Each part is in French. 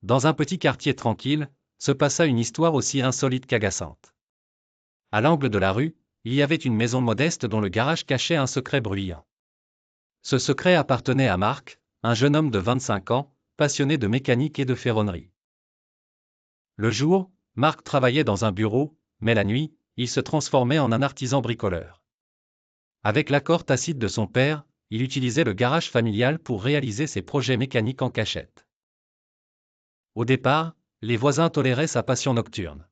dans un petit quartier tranquille, se passa une histoire aussi insolite qu'agaçante. À l'angle de la rue, il y avait une maison modeste dont le garage cachait un secret bruyant. Ce secret appartenait à Marc, un jeune homme de 25 ans, passionné de mécanique et de ferronnerie. Le jour, Marc travaillait dans un bureau, mais la nuit, il se transformait en un artisan bricoleur. Avec l'accord tacite de son père, il utilisait le garage familial pour réaliser ses projets mécaniques en cachette. Au départ, les voisins toléraient sa passion nocturne.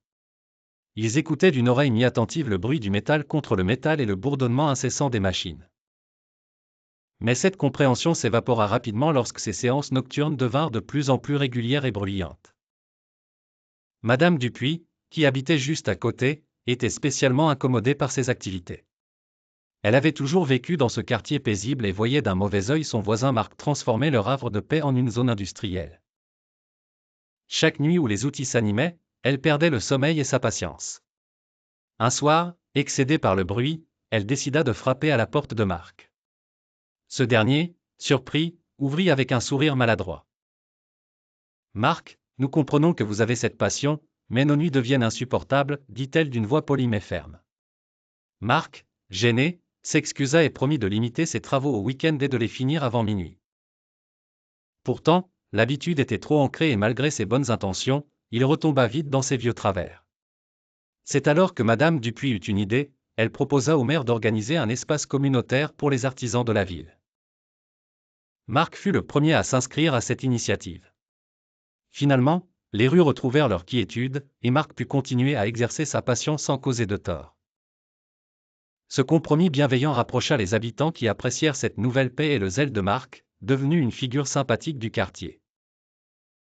Ils écoutaient d'une oreille mi-attentive le bruit du métal contre le métal et le bourdonnement incessant des machines. Mais cette compréhension s'évapora rapidement lorsque ces séances nocturnes devinrent de plus en plus régulières et bruyantes. Madame Dupuis, qui habitait juste à côté, était spécialement incommodée par ces activités. Elle avait toujours vécu dans ce quartier paisible et voyait d'un mauvais œil son voisin Marc transformer leur havre de paix en une zone industrielle. Chaque nuit où les outils s'animaient, elle perdait le sommeil et sa patience. Un soir, excédée par le bruit, elle décida de frapper à la porte de Marc. Ce dernier, surpris, ouvrit avec un sourire maladroit. « Marc, nous comprenons que vous avez cette passion, mais nos nuits deviennent insupportables, dit-elle d'une voix polie mais ferme. » Marc, gêné, s'excusa et promit de limiter ses travaux au week-end et de les finir avant minuit. Pourtant, l'habitude était trop ancrée et malgré ses bonnes intentions, il retomba vite dans ses vieux travers. C'est alors que Madame Dupuis eut une idée, elle proposa au maire d'organiser un espace communautaire pour les artisans de la ville. Marc fut le premier à s'inscrire à cette initiative. Finalement, les rues retrouvèrent leur quiétude, et Marc put continuer à exercer sa passion sans causer de tort. Ce compromis bienveillant rapprocha les habitants qui apprécièrent cette nouvelle paix et le zèle de Marc, devenu une figure sympathique du quartier.